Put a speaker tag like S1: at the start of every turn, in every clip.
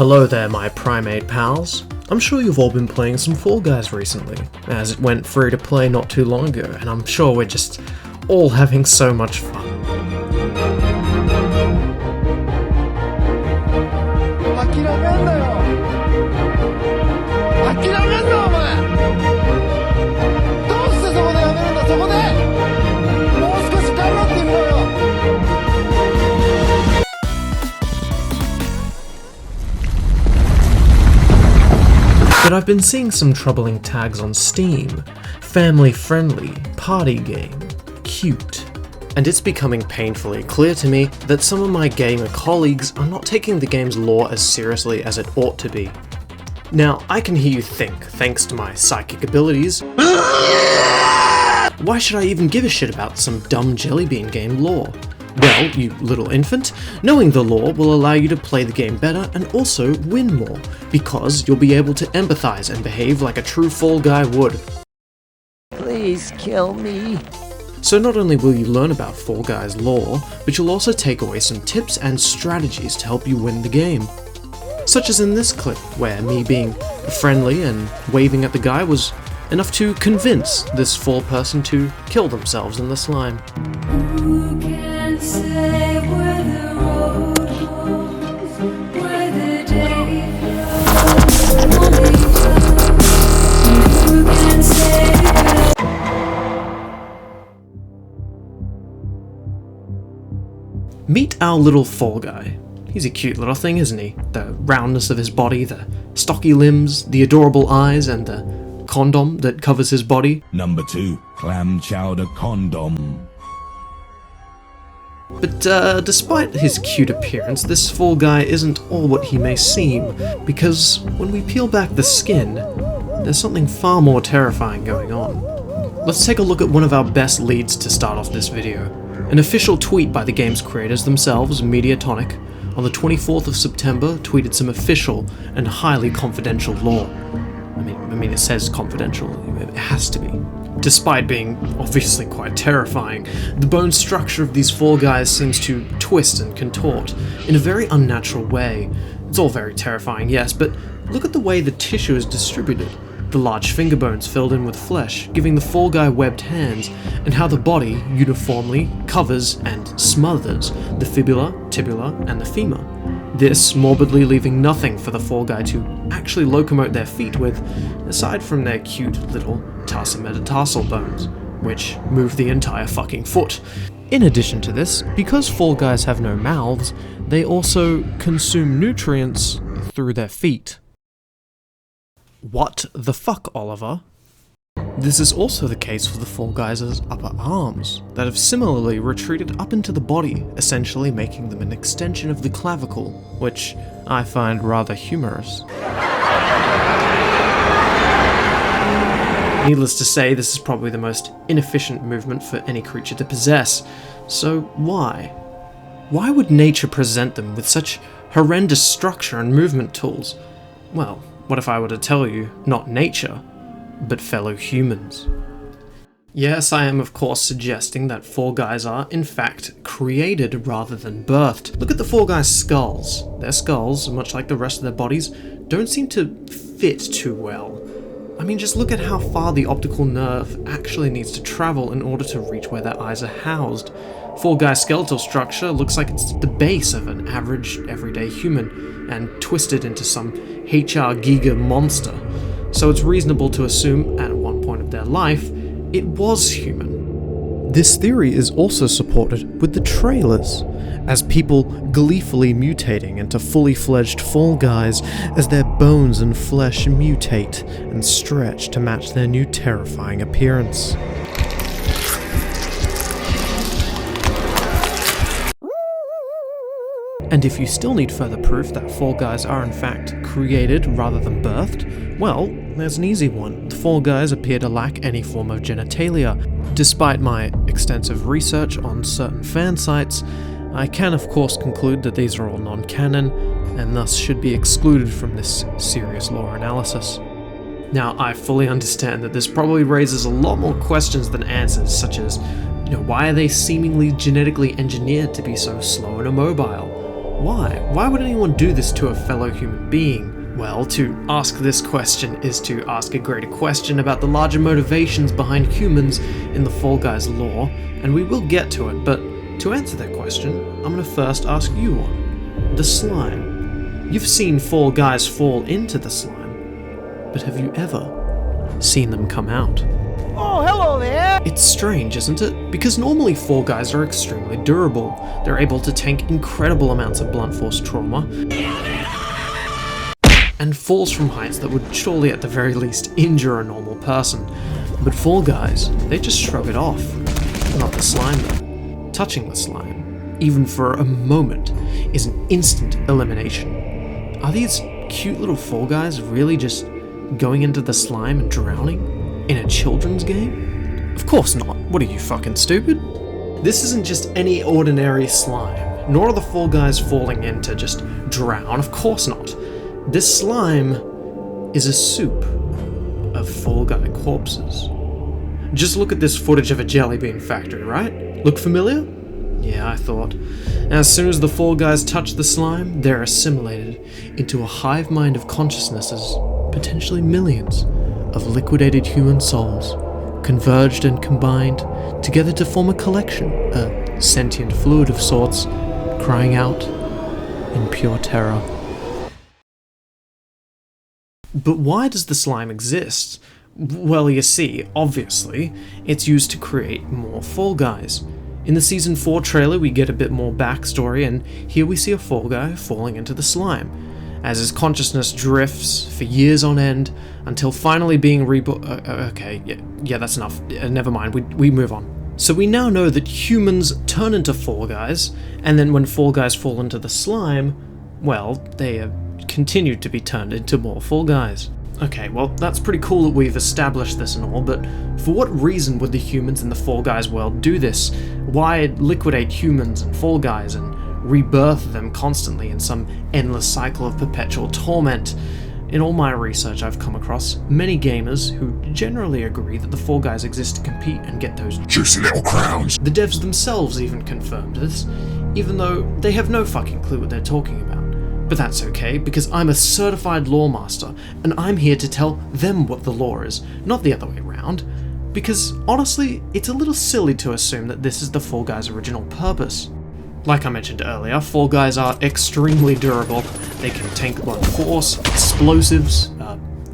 S1: Hello there, my primate pals. I'm sure you've all been playing some Fall Guys recently, as it went free to play not too long ago, and I'm sure we're just all having so much fun. But I've been seeing some troubling tags on Steam. Family friendly, party game, cute. And it's becoming painfully clear to me that some of my gamer colleagues are not taking the game's lore as seriously as it ought to be. Now, I can hear you think, thanks to my psychic abilities, why should I even give a shit about some dumb jellybean game lore? Well, you little infant, knowing the lore will allow you to play the game better and also win more, because you'll be able to empathize and behave like a true Fall Guy would.
S2: Please kill me.
S1: So not only will you learn about Fall Guys lore, but you'll also take away some tips and strategies to help you win the game. Such as in this clip, where me being friendly and waving at the guy was enough to convince this Fall person to kill themselves in the slime.
S3: Who can say where the road goes, where the day flows? Who can say that?
S1: Meet our little Fall Guy. He's a cute little thing, isn't he? The roundness of his body, the stocky limbs, the adorable eyes, and the condom that covers his body.
S4: Number 2, clam chowder condom.
S1: But despite his cute appearance, this Fall Guy isn't all what he may seem, because when we peel back the skin, there's something far more terrifying going on. Let's take a look at one of our best leads to start off this video. An official tweet by the game's creators themselves, Mediatonic, on the 24th of September tweeted some official and highly confidential lore. I mean, it says confidential, it has to be. Despite being obviously quite terrifying, the bone structure of these Fall Guys seems to twist and contort in a very unnatural way. It's all very terrifying, yes, but look at the way the tissue is distributed. The large finger bones filled in with flesh, giving the Fall Guy webbed hands, and how the body uniformly covers and smothers the fibula, tibula, and the femur. This morbidly leaving nothing for the Fall Guy to actually locomote their feet with, aside from their cute little tarsometatarsal bones, which move the entire fucking foot. In addition to this, because Fall Guys have no mouths, they also consume nutrients through their feet. What the fuck, Oliver? This is also the case for the Fall Guys' upper arms, that have similarly retreated up into the body, essentially making them an extension of the clavicle, which I find rather humorous. Needless to say, this is probably the most inefficient movement for any creature to possess. So why? Why would nature present them with such horrendous structure and movement tools? Well, what if I were to tell you, not nature, but fellow humans? Yes, I am of course suggesting that Fall Guys are, in fact, created rather than birthed. Look at the Fall Guys' skulls. Their skulls, much like the rest of their bodies, don't seem to fit too well. I mean, just look at how far the optical nerve actually needs to travel in order to reach where their eyes are housed. Fall Guy's skeletal structure looks like it's the base of an average, everyday human, and twisted into some HR Giga monster. So it's reasonable to assume, at one point of their life, it was human. This theory is also supported with the trailers, as people gleefully mutating into fully fledged Fall Guys as their bones and flesh mutate and stretch to match their new terrifying appearance. And if you still need further proof that Fall Guys are in fact created rather than birthed, well, there's an easy one. The Fall Guys appear to lack any form of genitalia. Despite my extensive research on certain fan sites, I can of course conclude that these are all non-canon, and thus should be excluded from this serious lore analysis. Now, I fully understand that this probably raises a lot more questions than answers, such as, why are they seemingly genetically engineered to be so slow and immobile? Why? Why would anyone do this to a fellow human being? Well, to ask this question is to ask a greater question about the larger motivations behind humans in the Fall Guys lore, and we will get to it, but to answer that question, I'm going to first ask you one. The slime. You've seen Fall Guys fall into the slime, but have you ever seen them come out?
S2: Oh, hello there!
S1: It's strange, isn't it? Because normally Fall Guys are extremely durable. They're able to tank incredible amounts of blunt force trauma, and falls from heights that would surely at the very least injure a normal person. But Fall Guys, they just shrug it off. Not the slime though. Touching the slime, even for a moment, is an instant elimination. Are these cute little Fall Guys really just going into the slime and drowning? In a children's game? Of course not. What are you, fucking stupid? This isn't just any ordinary slime, nor are the Fall Guys falling in to just drown, of course not. This slime is a soup of Fall Guy corpses. Just look at this footage of a jelly bean factory, right? Look familiar? Yeah, I thought. As soon as the Fall Guys touch the slime, they're assimilated into a hive mind of consciousnesses, potentially millions of liquidated human souls, converged and combined together to form a collection, a sentient fluid of sorts, crying out in pure terror. But why does the slime exist? Well, you see, obviously, it's used to create more Fall Guys. In the Season 4 trailer, we get a bit more backstory, and here we see a Fall Guy falling into the slime, as his consciousness drifts for years on end, until finally being yeah, that's enough. Never mind, we move on. So we now know that humans turn into Fall Guys, and then when Fall Guys fall into the slime, well, they have continued to be turned into more Fall Guys. Okay, well, that's pretty cool that we've established this and all, but for what reason would the humans in the Fall Guys world do this? Why liquidate humans and Fall Guys and rebirth them constantly in some endless cycle of perpetual torment? In all my research, I've come across many gamers who generally agree that the Fall Guys exist to compete and get those
S4: Juicy little crowns.
S1: The devs themselves even confirmed this, even though they have no fucking clue what they're talking about. But that's okay, because I'm a certified lore master, and I'm here to tell them what the lore is, not the other way around. Because, honestly, it's a little silly to assume that this is the Fall Guys' original purpose. Like I mentioned earlier, Fall Guys are extremely durable. They can tank blunt force, explosives,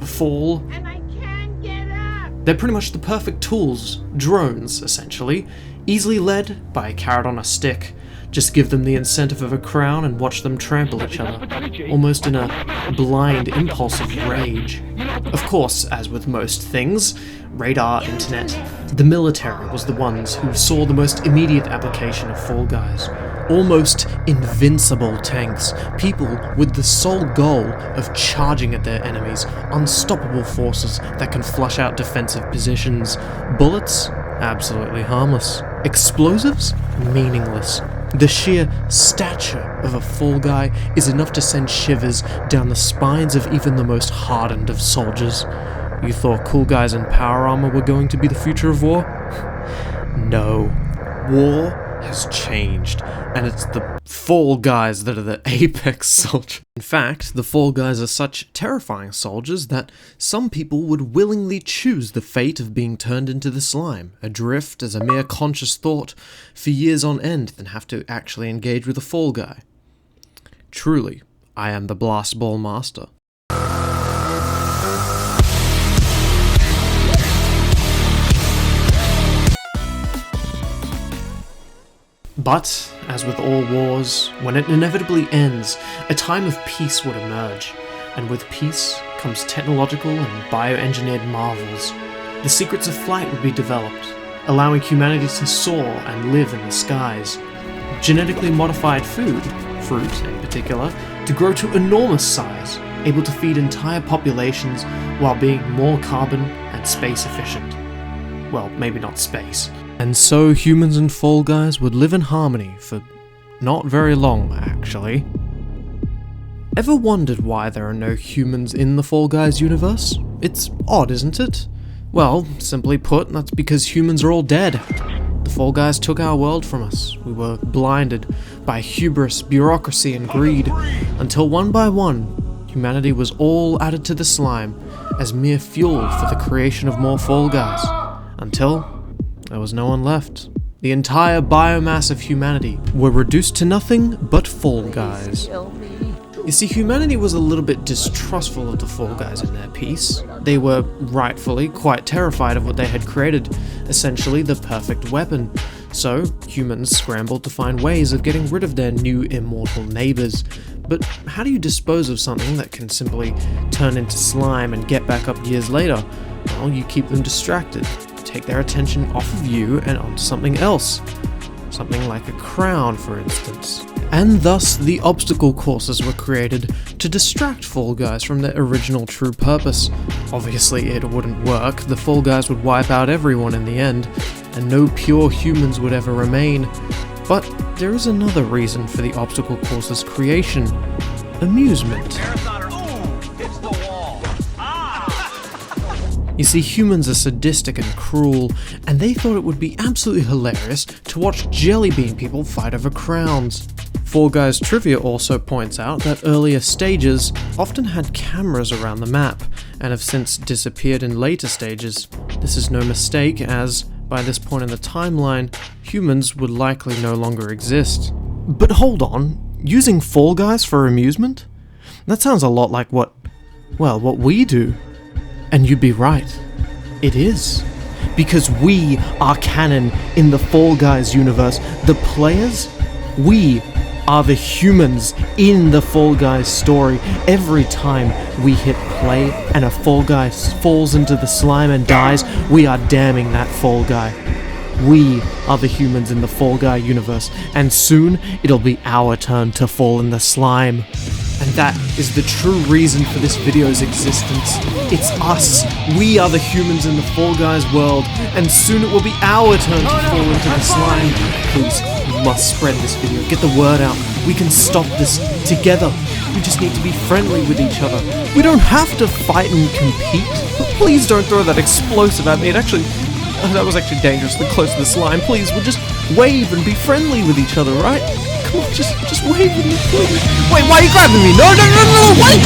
S1: fall.
S5: And I can't get up!
S1: They're pretty much the perfect tools, drones, essentially, easily led by a carrot on a stick. Just give them the incentive of a crown and watch them trample each other, almost in a blind impulse of rage. Of course, as with most things, radar, internet, the military was the ones who saw the most immediate application of Fall Guys. Almost invincible tanks, people with the sole goal of charging at their enemies, unstoppable forces that can flush out defensive positions. Bullets? Absolutely harmless. Explosives? Meaningless. The sheer stature of a Fall Guy is enough to send shivers down the spines of even the most hardened of soldiers. You thought cool guys in power armor were going to be the future of war? No. War has changed, and it's the Fall Guys that are the apex soldiers. In fact, the Fall Guys are such terrifying soldiers that some people would willingly choose the fate of being turned into the slime, adrift as a mere conscious thought for years on end, than have to actually engage with a Fall Guy. Truly, I am the Blast Ball Master. But, as with all wars, when it inevitably ends, a time of peace would emerge, and with peace comes technological and bioengineered marvels. The secrets of flight would be developed, allowing humanity to soar and live in the skies. Genetically modified food, fruit in particular, to grow to enormous size, able to feed entire populations while being more carbon and space efficient. Well, maybe not space. And so humans and Fall Guys would live in harmony for not very long, actually. Ever wondered why there are no humans in the Fall Guys universe? It's odd, isn't it? Well, simply put, that's because humans are all dead. The Fall Guys took our world from us. We were blinded, by hubris, bureaucracy, and greed, until one by one, humanity was all added to the slime as mere fuel for the creation of more Fall Guys, until there was no one left. The entire biomass of humanity were reduced to nothing but Fall Guys. You see, humanity was a little bit distrustful of the Fall Guys in their piece. They were rightfully quite terrified of what they had created, essentially the perfect weapon. So, humans scrambled to find ways of getting rid of their new immortal neighbors. But how do you dispose of something that can simply turn into slime and get back up years later? Well, you keep them distracted, take their attention off of you and onto something else. Something like a crown, for instance. And thus, the obstacle courses were created to distract Fall Guys from their original true purpose. Obviously, it wouldn't work, the Fall Guys would wipe out everyone in the end, and no pure humans would ever remain. But there is another reason for the obstacle course's creation: amusement. You see, humans are sadistic and cruel, and they thought it would be absolutely hilarious to watch jelly bean people fight over crowns. Fall Guys trivia also points out that earlier stages often had cameras around the map, and have since disappeared in later stages. This is no mistake, as by this point in the timeline, humans would likely no longer exist. But hold on, using Fall Guys for amusement? That sounds a lot like what we do. And you'd be right. It is. Because we are canon in the Fall Guys universe. The players, we are the humans in the Fall Guys story. Every time we hit play and a Fall Guy falls into the slime and dies, we are damning that Fall Guy. We are the humans in the Fall Guy universe, and soon it'll be our turn to fall in the slime. And that is the true reason for this video's existence. It's us. We are the humans in the Fall Guys world, and soon it will be our turn to fall into the slime. Please, you must spread this video. Get the word out. We can stop this together. We just need to be friendly with each other. We don't have to fight and compete. But please don't throw that explosive at me. That was actually dangerously close to the slime. Please, we'll just wave and be friendly with each other, right? Come on, just wave with me, please. Wait, why are you grabbing me? No, wait!